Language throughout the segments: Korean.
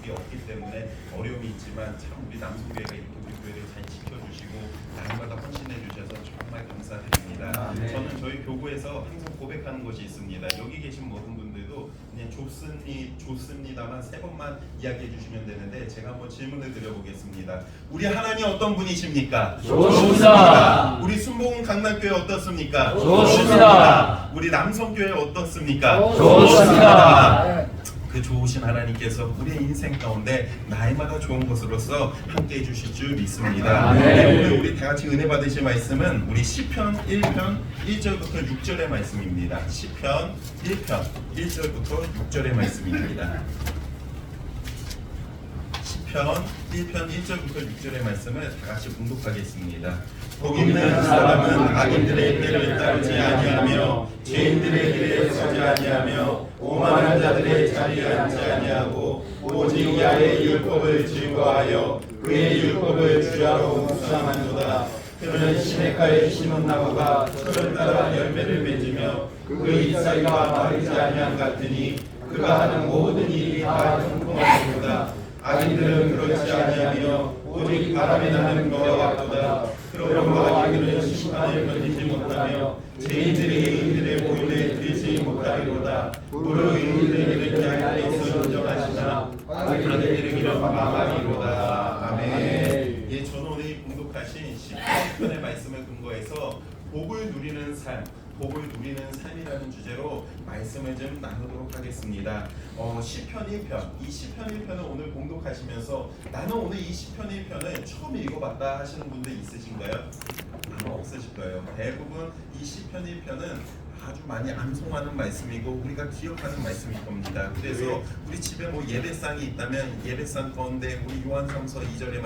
그게 없기 때문에 어려움이 있지만 참 우리 남성교회가 이렇게 우리 교회를 잘 지켜주시고 날마다 헌신해 주셔서 정말 감사드립니다. 저는 저희 교구에서 항상 고백하는 것이 있습니다. 여기 계신 모든 분들도 그냥 좋습니다만 3번만 이야기해 주시면 되는데 제가 한번 질문을 드려보겠습니다. 우리 하나님 어떤 분이십니까? 좋습니다. 우리 순복음 강남교회 어떻습니까? 좋습니다. 우리 남성교회 어떻습니까? 좋습니다. 그 좋으신 하나님께서 우리의 인생 가운데 날마다 좋은 것으로서 함께 해주실 줄 믿습니다. 오늘 우리 다 같이 은혜 받으실 말씀은 우리 시편 1편 1절부터 6절의 말씀입니다. 시편 1편 1절부터 6절의 말씀입니다. 시편 1편 1절부터 6절의 말씀을 다 같이 봉독하겠습니다. 복 있는 사람은 악인들의 길을 따르지 아니하며 죄인들의 길에 서지 아니하며 오만한 자들의 자리에 앉지 아니하고 오직 야의 율법을 즐거워하여 그의 율법을 주야로 묵상하노다. 그는 시냇가에 심은 나무가 철을 따라 열매를 맺으며 그 잎사귀가 마르지 아니함 같으니 그가 하는 모든 일이 다 형통하리로다. 악인들은 그렇지 아니하며 오직 바람에 나는 것과 같도다. 그러므로 악인은 심판을 견디지 못하며 죄인들이 의인들의 보임에 들지 못하리로다. 무릇 의인들에게는 양에서 인정하시나 악인들에게는 이런 망하리로다. 아멘. 예, 저는 오늘 봉독하신 10편의 말씀을 근거해서 복을 누리는 삶, 복을 누리는 삶이라는 주제로 말씀을 좀 나누도록 하겠습니다. 시편 1편, 이 시편 1편을 오늘 봉독하시면서 나는 오늘 이 시편 1편을 처음 읽어봤다 하시는 분들 있으신가요? 아마 없으실 거예요. 대부분 이 시편 1편은 아주 많이 암송하는 말씀이고 우리가 기억하는 말씀일 겁니다. 그래서 우리 집에 뭐 예배상이 있다면 예배상 가운데 우리 요한삼서 2절의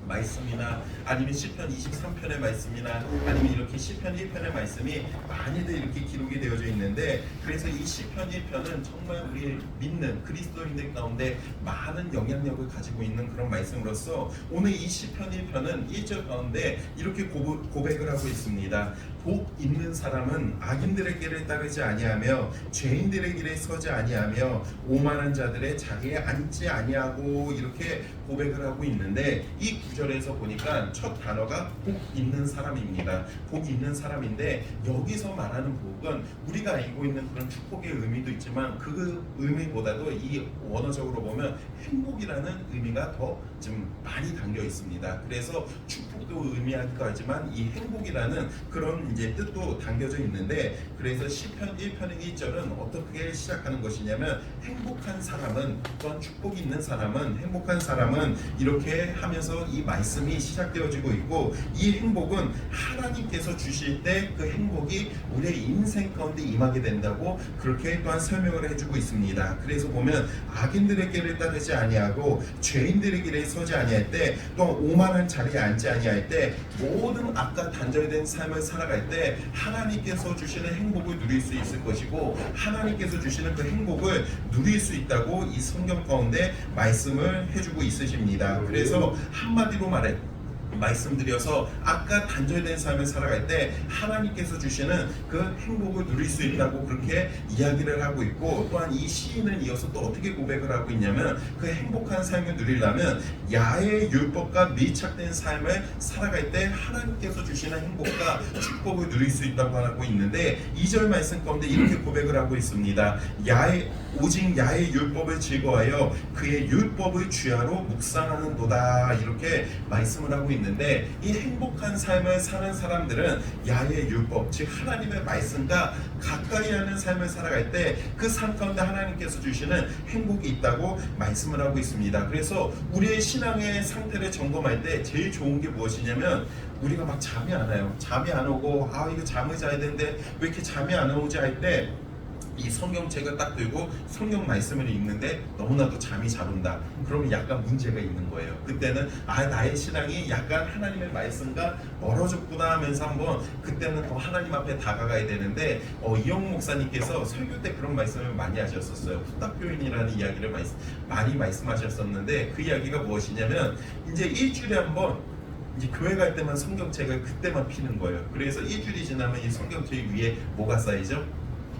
말씀이나 아니면 시편 23편의 말씀이나 아니면 이렇게 시편 1편의 말씀이 많이들 이렇게 기록이 되어져 있는데, 그래서 이 시편 1편은 정말 우리 믿는 그리스도인들 가운데 많은 영향력을 가지고 있는 그런 말씀으로서 오늘 이 시편 1편은 1절 가운데 이렇게 고백을 하고 있습니다. 복 있는 사람은 악인들의 길을 따르지 아니하며 죄인들의 길에 서지 아니하며 오만한 자들의 자리에 앉지 아니하고 이렇게 고백을 하고 있는데, 이 구절에서 보니까 첫 단어가 복 있는 사람입니다. 복 있는 사람인데 여기서 말하는 복은 우리가 알고 있는 그런 축복의 의미도 있지만 그 의미보다도 이 원어적으로 보면 행복이라는 의미가 더 좀 많이 담겨 있습니다. 그래서 축복도 의미하기도 하지만 이 행복이라는 그런 이제 뜻도 담겨져 있는데, 그래서 시편 1편의 1절은 어떻게 시작하는 것이냐면 행복한 사람은, 또한 축복이 있는 사람은, 행복한 사람은 이렇게 하면서 이 말씀이 시작되어지고 있고, 이 행복은 하나님께서 주실 때 그 행복이 우리의 인생 가운데 임하게 된다고 그렇게 또한 설명을 해주고 있습니다. 그래서 보면 악인들의 길을 따르지 아니하고 죄인들의 길에 서지 아니할 때, 또 오만한 자리에 앉지 아니할 때, 모든 악과 단절된 삶을 살아갈 때 하나님께서 주시는 행복을 누릴 수 있을 것이고 하나님께서 주시는 그 행복을 누릴 수 있다고 이 성경 가운데 말씀을 해주고 있으십니다. 그래서 한마디로 말씀드려서 아까 단절된 삶을 살아갈 때 하나님께서 주시는 그 행복을 누릴 수 있다고 그렇게 이야기를 하고 있고, 또한 이 시인을 이어서 또 어떻게 고백을 하고 있냐면 그 행복한 삶을 누리려면 야의 율법과 밀착된 삶을 살아갈 때 하나님께서 주시는 행복과 축복을 누릴 수 있다고 하고 있는데, 2절 말씀 가운데 이렇게 고백을 하고 있습니다. 오직 야의 율법을 즐거워하여 그의 율법을 주야로 묵상하는도다, 이렇게 말씀을 하고 있는데, 이 행복한 삶을 사는 사람들은 야의 율법, 즉 하나님의 말씀과 가까이 하는 삶을 살아갈 때 그 삶 가운데 하나님께서 주시는 행복이 있다고 말씀을 하고 있습니다. 그래서 우리의 신앙의 상태를 점검할 때 제일 좋은 게 무엇이냐면, 우리가 막 잠이 안 와요. 잠이 안 오고 이거 잠을 자야 되는데 왜 이렇게 잠이 안 오지 할 때 이 성경책을 딱 들고 성경 말씀을 읽는데 너무나도 잠이 잘 온다. 그러면 약간 문제가 있는 거예요. 그때는 나의 신앙이 약간 하나님의 말씀과 멀어졌구나 하면서 한번 그때는 더 하나님 앞에 다가가야 되는데, 이영웅 목사님께서 설교 때 그런 말씀을 많이 하셨었어요. 후딱교인이라는 이야기를 많이 말씀하셨었는데, 그 이야기가 무엇이냐면 이제 일주일에 한번 이제 교회 갈 때만 성경책을 그때만 피는 거예요. 그래서 일주일이 지나면 이 성경책 위에 뭐가 쌓이죠?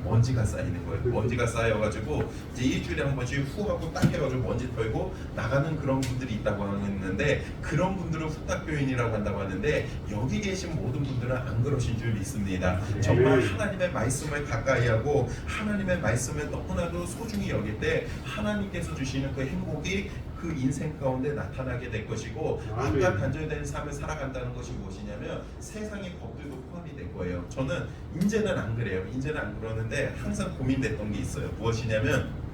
먼지가 쌓이는 거예요. 먼지가 쌓여가지고 이제 일주일에 한 번씩 후 하고 딱 해가지고 먼지 털고 나가는 그런 분들이 있다고 하는데, 그런 분들을 후딱교인이라고 한다고 하는데, 여기 계신 모든 분들은 안 그러신 줄 믿습니다. 정말 하나님의 말씀을 가까이 하고 하나님의 말씀을 너무나도 소중히 여길 때 하나님께서 주시는 그 행복이 그 인생 가운데 나타나게 될 것이고, 아까 단절된 삶을 살아간다는 것이 무엇이냐면 세상의 법들도 포함이 될 거예요. 저는 이제는 안 그래요. 이제는 안 그러는데 항상 고민됐던 게 있어요. 무엇이냐면,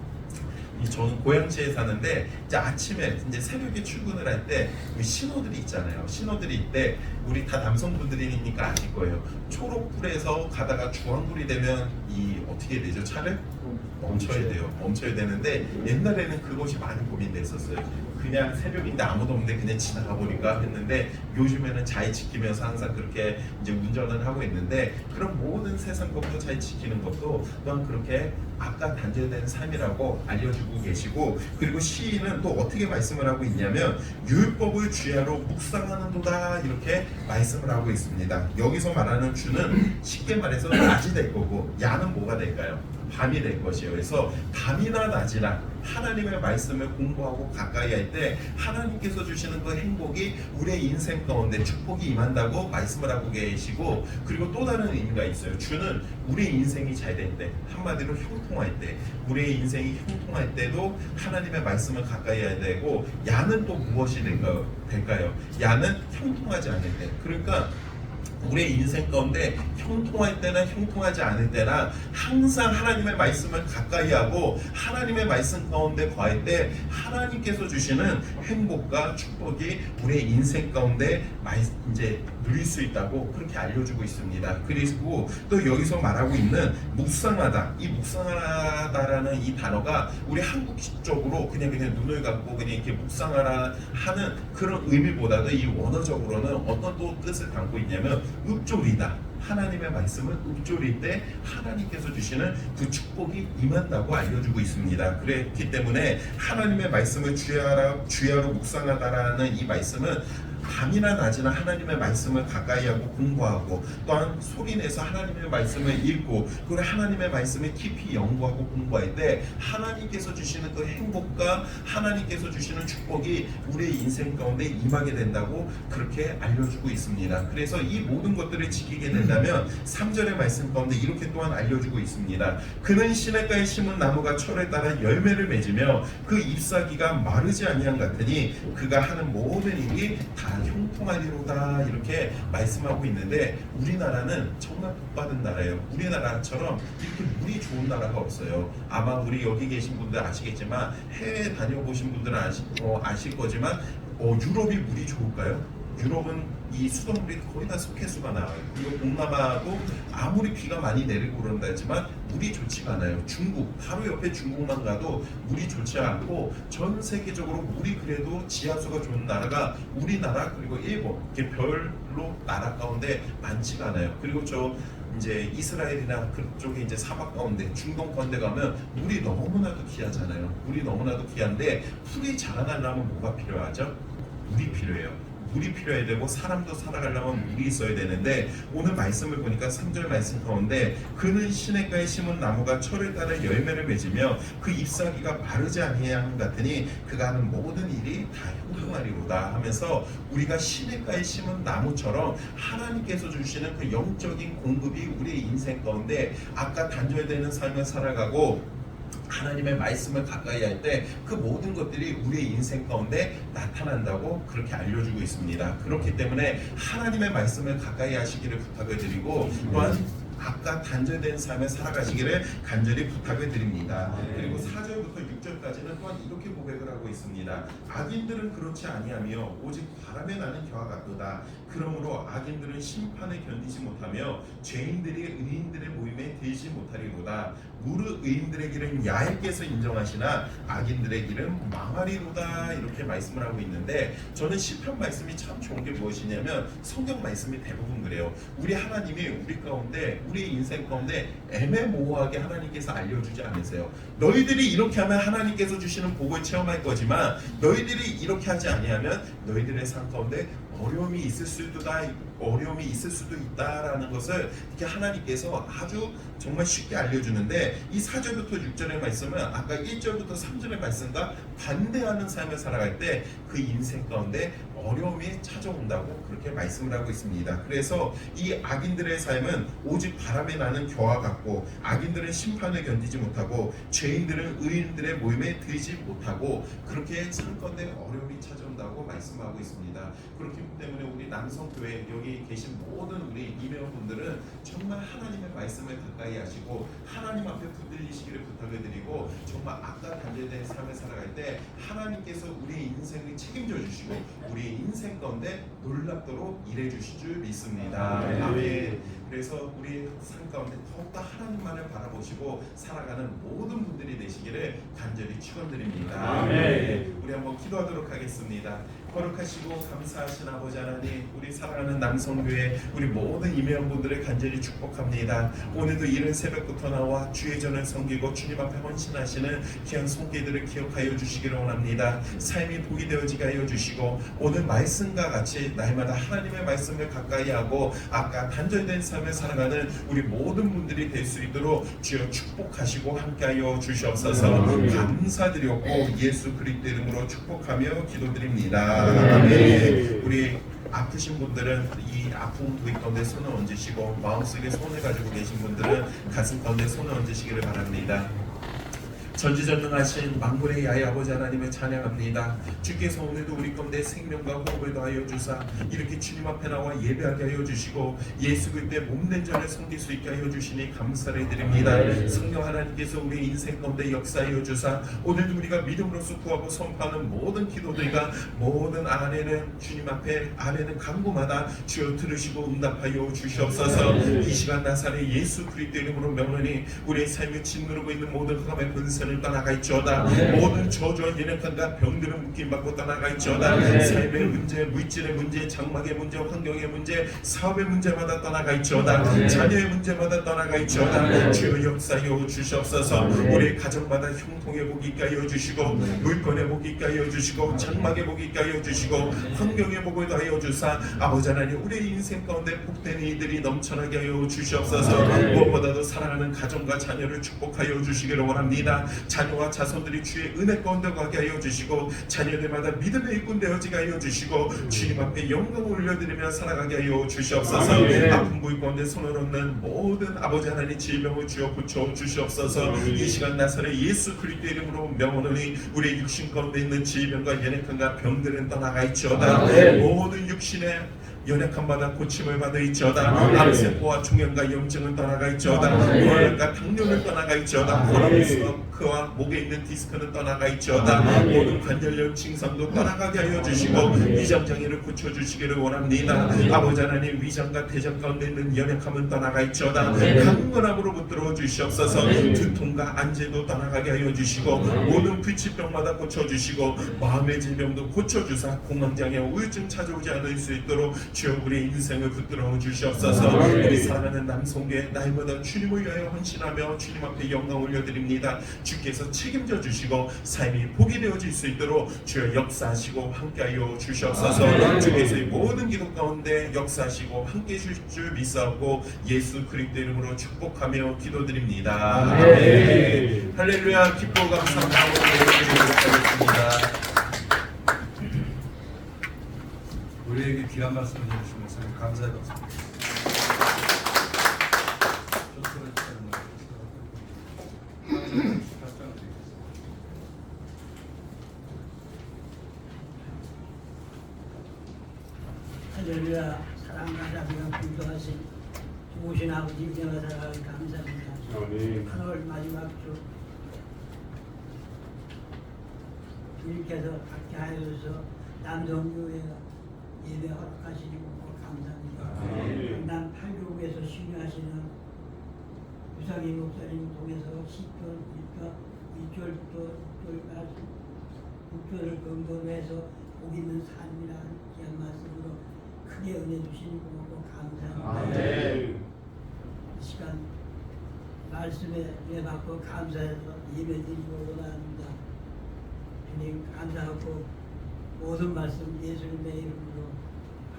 저는 고양시에 사는데 이제 아침에 이제 새벽에 출근을 할 때 신호들이 있잖아요. 신호들이 있대. 우리 다 남성분들이니까 아실 거예요. 초록불에서 가다가 주황불이 되면 이 어떻게 되죠? 차를 멈춰야 돼요. 멈춰야 되는데 옛날에는 그것이 많이 고민됐었어요. 그냥 새벽인데 아무도 없는데 그냥 지나가 버릴까 했는데, 요즘에는 잘 지키면서 항상 그렇게 이제 운전을 하고 있는데, 그런 모든 세상 법도 잘 지키는 것도 또한 그렇게 아까 단절된 삶이라고 알려주고 계시고, 그리고 시인은 또 어떻게 말씀을 하고 있냐면 율법을 주야로 묵상하는도다 이렇게 말씀을 하고 있습니다. 여기서 말하는 주는 쉽게 말해서 낮이 될 거고, 야는 뭐가 될까요? 밤이 될 것이에요. 그래서 밤이나 낮이나 하나님의 말씀을 공부하고 가까이 할 때 하나님께서 주시는 그 행복이 우리의 인생 가운데 축복이 임한다고 말씀을 하고 계시고, 그리고 또 다른 의미가 있어요. 주는 우리의 인생이 잘 될 때, 한마디로 형통할 때, 우리의 인생이 형통할 때도 하나님의 말씀을 가까이 해야 되고, 야는 또 무엇이 될까요? 야는 형통하지 않을 때, 그러니까 우리의 인생 가운데 형통할 때나 형통하지 않을 때나 항상 하나님의 말씀을 가까이 하고 하나님의 말씀 가운데 거할 때 하나님께서 주시는 행복과 축복이 우리의 인생 가운데 이제 누릴 수 있다고 그렇게 알려주고 있습니다. 그리고 또 여기서 말하고 있는 묵상하다, 이 묵상하다라는 이 단어가 우리 한국적으로 그냥 눈을 감고 그냥 이렇게 묵상하라 하는 그런 의미보다도 이 원어적으로는 어떤 또 뜻을 담고 있냐면 읊조리다. 하나님의 말씀을 읊조릴 때 하나님께서 주시는 그 축복이 임한다고 알려주고 있습니다. 그렇기 때문에 하나님의 말씀을 주야로 묵상하다라는 이 말씀은 밤이나 낮이나 하나님의 말씀을 가까이 하고 공부하고, 또한 소리내서 하나님의 말씀을 읽고, 그리고 하나님의 말씀을 깊이 연구하고 공부할 때 하나님께서 주시는 그 행복과 하나님께서 주시는 축복이 우리의 인생 가운데 임하게 된다고 그렇게 알려주고 있습니다. 그래서 이 모든 것들을 지키게 된다면 3절의 말씀 가운데 이렇게 또한 알려주고 있습니다. 그는 시냇가에 심은 나무가 철에 따라 열매를 맺으며 그 잎사귀가 마르지 아니한 같으니 그가 하는 모든 일이 다 형통하리로다 이렇게 말씀하고 있는데, 우리나라는 정말 복받은 나라예요. 우리나라처럼 이렇게 물이 좋은 나라가 없어요. 아마 우리 여기 계신 분들 아시겠지만, 해외 다녀보신 분들은 아실 거지만 유럽이 물이 좋을까요? 유럽은 이 수돗물이 거의 다 석회수가 나와요. 그리고 동남아도 아무리 비가 많이 내리고 그런다 했지만 물이 좋지가 않아요. 중국, 바로 옆에 중국만 가도 물이 좋지 않고, 전 세계적으로 물이 그래도 지하수가 좋은 나라가 우리나라 그리고 일본, 이렇게 별로 나라 가운데 많지가 않아요. 그리고 이제 이스라엘이나 그쪽에 이제 사막 가운데 중동 가운데 가면 물이 너무나도 귀하잖아요. 물이 너무나도 귀한데 풀이 자라나려면 뭐가 필요하죠? 물이 필요해요. 물이 필요해야 되고, 사람도 살아가려면 물이 있어야 되는데, 오늘 말씀을 보니까 3절 말씀 가운데 그는 시냇가에 심은 나무가 철을 따라 열매를 맺으며 그 잎사귀가 마르지 아니함 같으니 그가 하는 모든 일이 다 형통하리로다 하면서, 우리가 시냇가에 심은 나무처럼 하나님께서 주시는 그 영적인 공급이 우리의 인생 가운데 아까 단절되는 삶을 살아가고 하나님의 말씀을 가까이 할 때 그 모든 것들이 우리의 인생 가운데 나타난다고 그렇게 알려주고 있습니다. 그렇기 때문에 하나님의 말씀을 가까이 하시기를 부탁을 드리고, 또한 아까 단절된 삶을 살아가시기를 간절히 부탁을 드립니다. 그리고 4절부터 6절까지는 또한 이렇게 고백을 하고 있습니다. 악인들은 그렇지 아니하며 오직 바람에 나는 겨와 같도다. 그러므로 악인들은 심판을 견디지 못하며 죄인들이 의인들의 모임에 들지 못하리로다. 무릇 의인들의 길은 야훼께서 인정하시나 악인들의 길은 망하리로다 이렇게 말씀을 하고 있는데, 저는 시편 말씀이 참 좋은 게 무엇이냐면 성경 말씀이 대부분 그래요. 우리 하나님이 우리 가운데, 우리 인생 가운데 애매모호하게 하나님께서 알려주지 않으세요. 너희들이 이렇게 하면 하나님께서 주시는 복을 체험할 거지만 너희들이 이렇게 하지 아니하면 너희들의 삶 가운데 어려움이 있을 수도 있다라는 것을 이렇게 하나님께서 아주 정말 쉽게 알려주는데, 이 4절부터 6절의 말씀은 아까 1절부터 3절의 말씀과 반대하는 삶을 살아갈 때 그 인생 가운데 어려움이 찾아온다고 그렇게 말씀을 하고 있습니다. 그래서 이 악인들의 삶은 오직 바람에 나는 겨와 같고, 악인들은 심판을 견디지 못하고, 죄인들은 의인들의 모임에 들지 못하고, 그렇게 살 건데 어려움이 찾아온다고 말씀하고 있습니다. 그렇기 때문에 우리 남성교회 여기 계신 모든 우리 임회원분들은 정말 하나님의 말씀을 가까이 하시고 하나님 앞에 붙들리시기를 부탁을 드리고, 정말 아까 단절된 삶을 살아갈 때 하나님께서 우리의 인생을 책임져 주시고 우리의 인생 가운데 놀랍도록 일해 주실 줄 믿습니다. 아멘. 그래서 우리 삶 가운데 더욱더 하나님만을 바라보시고 살아가는 모든 분들이 되시기를 간절히 축원드립니다. 아멘. 우리 한번 기도하도록 하겠습니다. 거룩하시고 감사하신 아버지 하나님, 우리 사랑하는 남성교회 우리 모든 임회원분들을 간절히 축복합니다. 오늘도 이른 새벽부터 나와 주의 전을 섬기고 주님 앞에 헌신하시는 귀한 손길들을 기억하여 주시기를 원합니다. 삶이 복이 되어지게 하여 주시고, 오늘 말씀과 같이 날마다 하나님의 말씀을 가까이 하고 아까 단절된 삶을 살아가는 우리 모든 분들이 될 수 있도록 주여 축복하시고 함께하여 주시옵소서. 감사드렸고 예수 그리스도 이름으로 축복하며 기도드립니다. 아멘. 우리 아프신 분들은 이 아픈 부위 가운데 손을 얹으시고, 마음속에 손을 가지고 계신 분들은 가슴 가운데 손을 얹으시기를 바랍니다. 전지전능하신 만군의 야훼 아버지 하나님을 찬양합니다. 주께서 오늘도 우리 가운데 생명과 호흡을 더하여 주사 이렇게 주님 앞에 나와 예배하게 하여 주시고 예수 그리스도의 몸된 전을 섬길 수 있게 하여 주시니 감사를 드립니다. 성령 하나님께서 우리 인생 가운데 역사하여 주사 오늘도 우리가 믿음으로써 구하고 선포하는 모든 기도들과 모든 아내는 주님 앞에 아내는 간구마다 주여 들으시고 응답하여 주시옵소서. 이 시간 나사렛 예수 그리스도 이름으로 명하니 우리의 삶을 짓누르고 있는 모든 흑암의 분쇄를 떠나가 있지어다. 모든 저주와 연약함과 병들은 묶임받고 떠나가 있지어다. 삶의 문제, 물질의 문제, 장막의 문제, 환경의 문제, 사업의 문제마다 떠나가 있지어다. 자녀의 문제마다 떠나가 있지어다. 주여 역사하여 주시옵소서. 우리 가정마다 형통의 복이 있게 하여 주시고, 물건의 복이 있게 하여 주시고, 장막의 복이 있게 하여 주시고, 환경의 복을 더하여 주사 아버지 하나님 우리의 인생 가운데 복된 이들이 넘쳐나게 하여 주시옵소서. 무엇보다도 사랑하는 가정과 자녀를 축복하여 주시기를 원합니다. 자녀와 자손들이 주의 은혜 가운데 가게 하여 주시고, 자녀들마다 믿음의 일꾼 되어지게 하여 주시고, 주님 앞에 영광을 올려드리며 살아가게 하여 주시옵소서. 아픈 부위 가운데 손을 얹는 모든 아버지 하나님 질병을 주여 고쳐 주시옵소서. 이 시간 나사렛 예수 그리스도 이름으로 명하노니 우리의 육신 가운데 있는 질병과 연약함과 병들은 떠나가 있지어다. 모든 육신의 연약함마다 고침을 받아 있지어다. 암세포와 중염과 염증은 떠나가 있지어다. 고혈압과 당뇨는 떠나가 있지어다. 혈압과 목에 있는 디스크는 떠나가 있지어다. 모든 관절염 증상도 떠나가게 하여 주시고 위장장애를 고쳐주시기를 원합니다. 아버지 하나님 위장과 대장 가운데 있는 연약함은 떠나가 있지어다. 강건함으로 붙들어 주시옵소서. 두통과 안제도 떠나가게 하여 주시고 모든 불치병마다 고쳐주시고 마음의 질병도 고쳐주사 공황장애 우울증 찾아오지 않을 수 있도록 주여 우리 인생을 붙들어 주시옵소서. 우리 사랑하는 남성교회 날마다 주님을 위하여 헌신하며 주님 앞에 영광 올려드립니다. 주께서 책임져 주시고 삶이 복이 되어질 수 있도록 주여 역사하시고 함께하여 주시옵소서. 주께서의 모든 기도 가운데 역사하시고 함께해 주실 줄 믿사옵고 예수 그리스도 이름으로 축복하며 기도드립니다. 아멘. 할렐루야. 기뻐 감사하고 예배드리겠습니다. 우리에게 귀한 말씀을 해주시면서 감사의 박수. 할렐루야. 사랑과 자비가 풍성하신 좋으신 아버지 은혜가 살아가기 감사합니다. 8월 마지막 주 주님께서 갖게 하여서 남성교회가 예배 허락하시니 감사합니다. 난 8교국에서 신유하시는 유상희 목사님 통해서 10절, 1절부터 6절을 근거로 해서 복 있는 삶이라는 귀한 말씀으로 크게 은혜 주시니 고맙고 감사합니다. 이 시간 말씀에 은혜 받고 감사해서 예배드리고 원합니다. 주님 감사하고 모든 말씀 예수님의 이름으로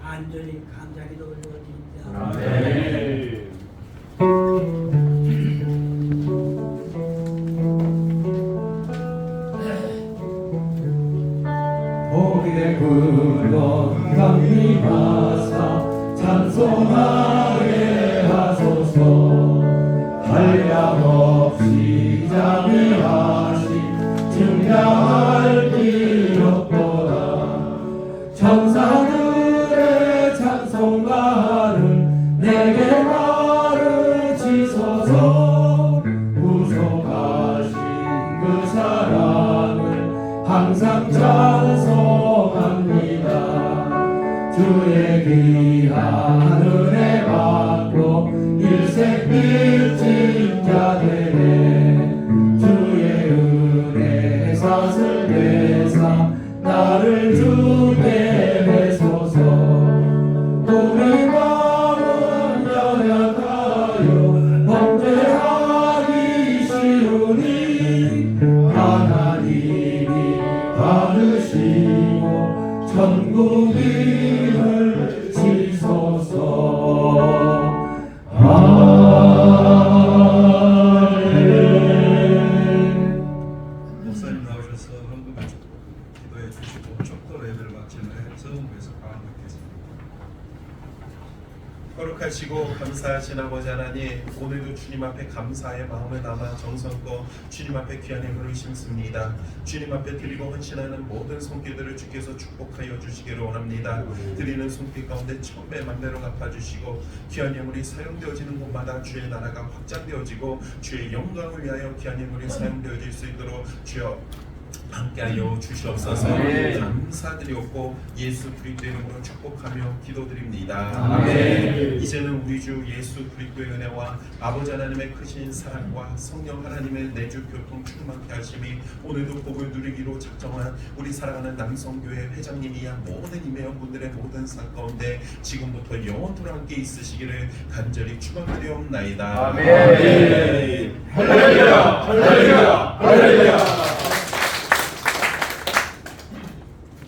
간절히 감사기도 올려드립니다. 아멘. 복의 근원 강림하사 찬송하게 하소서. 한량없이 자비하신 증량할 길 없도다. 천사들의 찬송가를 내게 가르치소서. 구속하신 그 사랑을 항상 찬송합니다. 주의 귀한 은혜 받고 일생 일찍 자되네. 주의 은혜 사슬 되사 나를 주게 되소서. 우리 마음은 연약하여 범죄하기 쉬우니 하나님이 받으시고 천국 이를 지소서. 목사님 나오셔서 헌금 기도해 주시고 쪽도 예배를 마친 후에 서원부에서 강을 받겠습니다. 거룩하시고 감사하신 아버지 하나님, 오늘도 주님 앞에 감사의 마음을 담아 정성껏 주님 앞에 귀한 예물을 심습니다. 주님 앞에 드리고 헌신하는 모든 손길들을 주께서 축복하여 주시기를 원합니다. 드리는 손길 가운데 천배 만배로 갚아주시고 귀한 예물이 사용되어지는 곳마다 주의 나라가 확장되어지고 주의 영광을 위하여 귀한 예물이 사용되어질 수 있도록 주여 함께하여 주시옵소서. 감사드리옵고 예수 그리스도의 이름으로 축복하며 기도드립니다. 아멘. 이제는 우리 주 예수 그리스도의 은혜와 아버지 하나님의 크신 사랑과 성령 하나님의 내주 교통 충만케 하심이 오늘도 복을 누리기로 작정한 우리 사랑하는 남성교회 회장님이야 모든 임회원분들의 모든 상 가운데 지금부터 영원토록 함께 있으시기를 간절히 축원드리옵나이다. 아멘. 할렐루야, 할렐루야, 할렐루야.